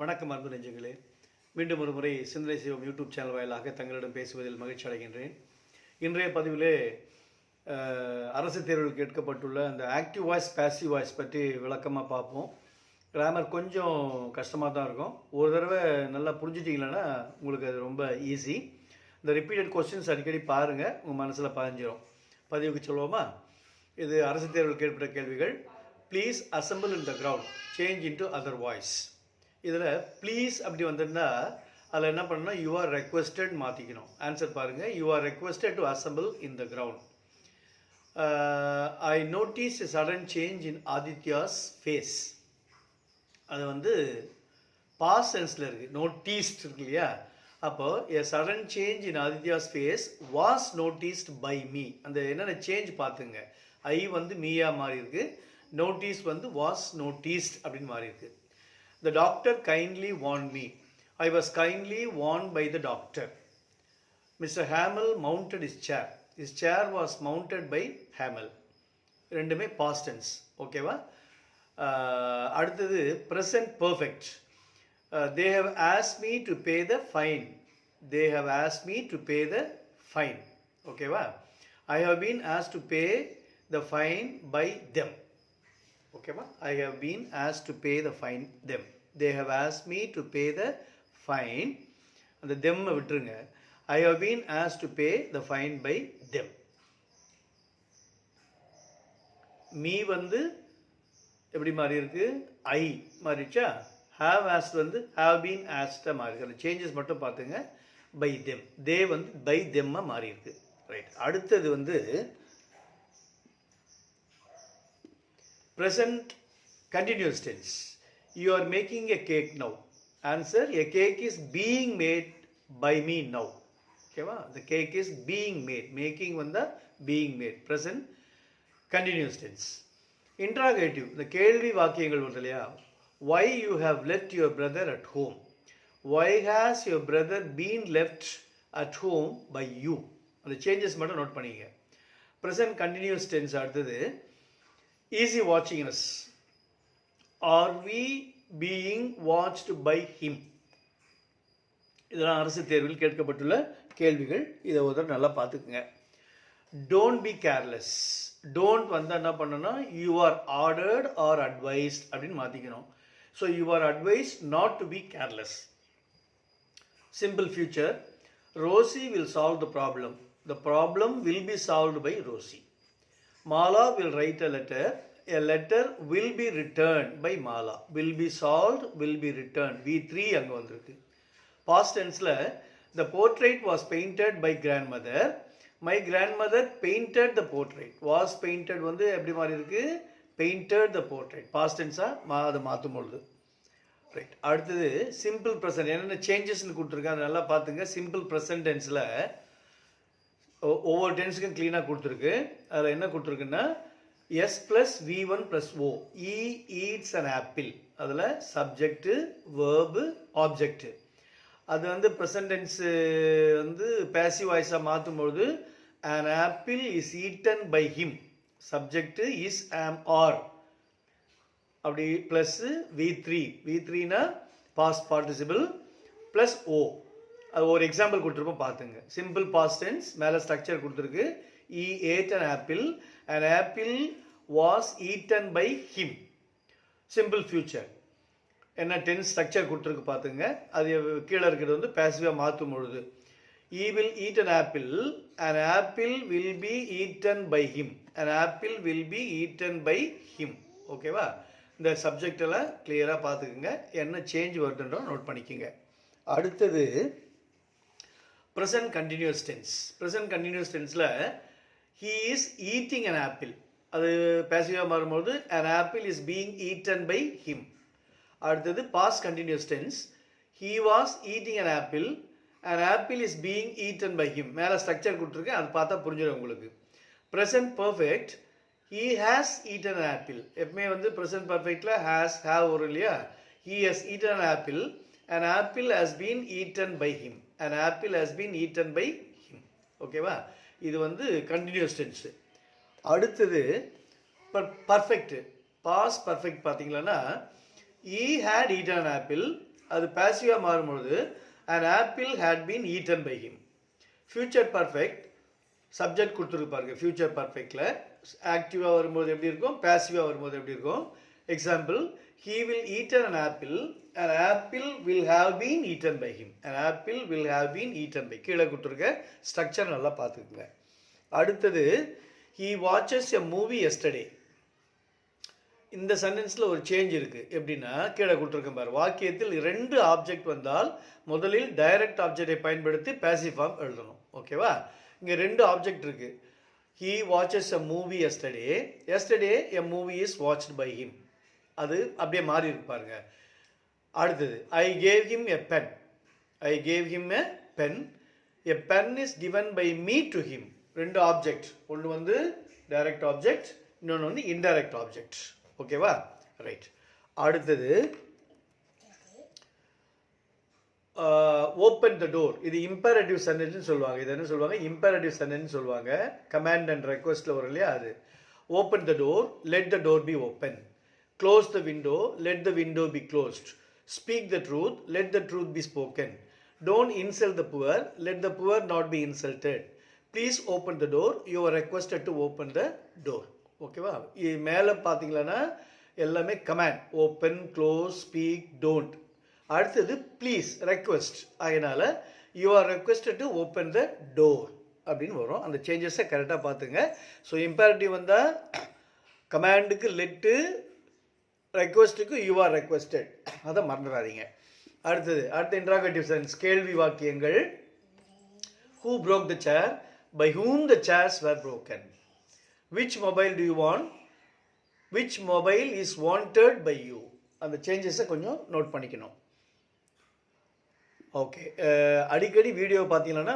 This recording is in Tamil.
வணக்கம் அன்பு நெஞ்சங்களே, மீண்டும் ஒரு முறை சிந்தனை செய்வோம் யூடியூப் சேனல் வாயிலாக தங்களிடம் பேசுவதில் மகிழ்ச்சி அடைகின்றேன். இன்றைய பதிவிலே அரசு தேர்வில் கேட்கப்பட்டுள்ள அந்த ஆக்டிவ் வாய்ஸ் பேசிவ் வாய்ஸ் பற்றி விளக்கமாக பார்ப்போம். கிராமர் கொஞ்சம் கஷ்டமாக தான் இருக்கும். ஒரு தடவை நல்லா புரிஞ்சிட்டிங்களன்னா உங்களுக்கு அது ரொம்ப ஈஸி. இந்த ரிப்பீட்டட் கொஸ்டின்ஸ் அடிக்கடி பாருங்கள், உங்கள் மனசில் பதிஞ்சிடும். பதிவுக்கு சொல்லுவோமா? இது அரசு தேர்வில் கேட்பட்ட கேள்விகள். Please assemble in the ground, change into other voice. இதில் ப்ளீஸ் அப்படி வந்துருந்தா அதில் என்ன பண்ணணும், யூ ஆர் ரெக்வெஸ்டட் மாற்றிக்கணும். ஆன்சர் பாருங்கள், you are requested to assemble in the ground. I notice a sudden change in Aditya's face. அது வந்து பாஸ்ட் டென்ஸில் இருக்குது, நோட்டீஸ்ட் இருக்கு இல்லையா? அப்போது a sudden change in Aditya's face was noticed by me. அந்த என்னென்ன சேஞ்ச் பார்த்துங்க. ஐ வந்து மீயா மாறி இருக்கு, நோட்டீஸ் வந்து வாஸ் நோட்டீஸ்ட் அப்படின்னு மாறி இருக்கு. The doctor kindly warned me. I was kindly warned by the doctor. Mr. Hamel mounted his chair. His chair was mounted by Hamel. ரெண்டுமே past tense. ஓகேவா? அடுத்தது present perfect. They have asked me to pay the fine. They have asked me to pay the fine. ஓகேவா? I have been asked to pay the fine by them. ஓகேவா? I have been asked to pay the fine them. They have asked me to pay the fine. அந்த them விட்டுருங்க. I have been asked to pay the fine by them. me வந்து எப்படி மாறி இருக்கு? I மாறிச்சா? have asked வந்து have been asked மாறி இருக்கு. அந்த சேஞ்சஸ் மட்டும் பார்த்துங்க. by them, they வந்து by them மாறி இருக்கு. ரைட். அடுத்தது வந்து present continuous tense. You are making a cake now. Answer, a cake is being made by me now. Okay va? The cake is being made. Making vanda being made. Present continuous tense. Interrogative. The கேள்வி வாக்கியங்கள் வருது இல்லையா? Why you have left your brother at home? Why has your brother been left at home by you? அந்த சேஞ்சஸ் மட்டும் நோட் பண்ணிங்க. Present continuous tense அடுத்தது easy watching us. Are we being watched by him? இதெல்லாம் அரசு தேர்வில் கேட்கப்பட்டுள்ள கேள்விகள். இதை ஒரு நல்லா பார்த்துக்குங்க. Don't be careless. Don't வந்தால் என்ன பண்ணணும், you are ordered or advised அப்படின்னு மாற்றிக்கணும். So you are advised not to be careless. Simple future. Rosie will solve the problem. The problem will be solved by Rosie. Mala will write a letter. A letter will be returned by Mala. Will be solved, will be returned. V3 அங்கே வந்திருக்கு. Past tenseல the portrait was painted by grandmother. My grandmother painted the portrait. Was painted வந்து எப்படி மாறி இருக்கு? Painted the portrait. Past tense-ஆ அதை மாற்றும் பொழுது. ரைட். அடுத்தது சிம்பிள் ப்ரெசன்ட். என்னென்ன சேஞ்சஸ்ன்னு கொடுத்துருக்காங்க நல்லா பார்த்துங்க. சிம்பிள் ப்ரெசன்ட் டென்ஸில் ஒவ்வொரு டென்ஸுக்கும் க்ளீனாக கொடுத்துருக்கு. அதில் என்ன கொடுத்துருக்குன்னா S plus V1 plus O. He eats an apple. அதில் சப்ஜெக்டு, வேர்பு, ஆப்ஜெக்டு. அது வந்து ப்ரெசன்ட் டென்ஸு வந்து பேசிவ் வாய்ஸாக மாற்றும்பொழுது an apple is eaten by him. Subject is am are. அப்படி ப்ளஸ்ஸு V3னா பாஸ்ட் பார்ட்டிசிபிள் ப்ளஸ் O. அது ஒரு எக்ஸாம்பிள் கொடுத்துருப்போம் பார்த்துங்க. சிம்பிள் பாஸ்ட் டென்ஸ் மேலே ஸ்ட்ரக்சர் கொடுத்துருக்கு. He ate an apple. An apple was eaten by him. Simple future. என்ன டென்ஸ் ஸ்ட்ரக்சர் கொடுத்துருக்கு பார்த்துங்க. அது கீழே இருக்கிறது வந்து பேசிவாக மாற்றும் பொழுது he will eat an apple. An apple will be eaten by him. An apple will be eaten by him. ஓகேவா? இந்த சப்ஜெக்டெல்லாம் கிளியராக பார்த்துக்குங்க. என்ன சேஞ்ச் வருதுன்றோ நோட் பண்ணிக்கோங்க. அடுத்தது present continuous tense. present continuous tenseல he is eating an apple. அது பேசிவாக மாறும்போது an apple is being eaten by him. அடுத்தது past continuous tense. he was eating an apple. an apple is being eaten by him. மேலே ஸ்ட்ரக்சர் கொடுத்துருக்கேன், அது பார்த்தா புரிஞ்சிடும் உங்களுக்கு. present perfect. he has eaten an apple. எப்பவுமே வந்து present perfectல has have வரும் இல்லையா? he has eaten an apple. an apple has been eaten by him. an apple has been eaten by him. ஓகேவா? இது வந்து கண்டினியூஸ் டென்ஸு. அடுத்தது பர்ஃபெக்ட். பாஸ்ட் பர்ஃபெக்ட் பார்த்தீங்களன்னா he had eaten an apple. அது பாசிவாக மாறும்பொழுது an apple had been eaten by him. Future perfect subject கொடுத்துருப்பாருங்க. ஃபியூச்சர் பர்ஃபெக்டில் ஆக்டிவாக வரும்போது எப்படி இருக்கும், பாசிவாக வரும்போது எப்படி இருக்கும். Example, he will eaten an apple will have been eaten by him. an apple will have been eaten by. கீழே கொடுத்துருக்க ஸ்ட்ரக்சர் நல்லா பார்த்துக்குங்க. அடுத்தது, he watches a movie yesterday. இந்த சென்டென்ஸில் ஒரு சேஞ்ச் இருக்குது. எப்படின்னா கீழே கொடுத்துருக்கேன் பாரு, வாக்கியத்தில் 2 ஆப்ஜெக்ட் வந்தால் முதலில் டைரக்ட் ஆப்ஜெக்டை பயன்படுத்தி பேசிவ் ஃபார்ம் எழுதணும். ஓகேவா? இங்கே 2 ஆப்ஜெக்ட் இருக்குது. he watches a movie yesterday a movie is watched by him. அது அப்படியே மாறி இருக்கு பாருங்க. அடுத்தது, I gave him a pen a pen is given by me to him. 2 object, ஒன்று வந்து டைரக்ட் ஆப்ஜெக்ட், இன்னொன்று வந்து இன்டைரக்ட் ஆப்ஜெக்ட். ஓகேவா? ரைட். அடுத்தது, ஓப்பன் த டோர். இது இம்பேரட்டிவ் சென்டென்ஸ் சொல்லுவாங்க. இது என்ன சொல்லுவாங்க? இம்பேரட்டிவ் சென்டென்ஸ் சொல்லுவாங்க. கமாண்ட் அண்ட் ரெக்வஸ்ட்ல வரும் இல்லையா அது. Open the door, let the door be open. Close the window, let the window B closed. Speak the truth, let the truth B spoken. Don't insult the poor, let the poor not be insulted. Please open the door, you are requested to open the door. ஓகேவா? இது மேலே பார்த்தீங்களன்னா எல்லாமே command. Open, close, speak, don't. அடுத்தது ப்ளீஸ், ரெக்வெஸ்ட். அதனால் you are requested to open the door அப்படின்னு வரும். அந்த சேஞ்சஸை கரெக்டாக பார்த்துங்க. ஸோ இம்பேரட்டிவ் வந்தால் கமாண்டுக்கு லெட்டு, ரெக்வெஸ்ட்டுக்கு யூ ஆர் ரெக்வெஸ்டட். அதை மறந்துடாதீங்க. அடுத்த இன்ட்ராகேட்டிவ் சென்ஸ், கேள்வி வாக்கியங்கள். Who broke the chair, by whom the chairs were broken. which mobile do you want, which mobile is wanted by you. அந்த சேஞ்சஸை கொஞ்சம் நோட் பண்ணிக்கணும். ஓகே, அடிக்கடி வீடியோ பார்த்தீங்கன்னா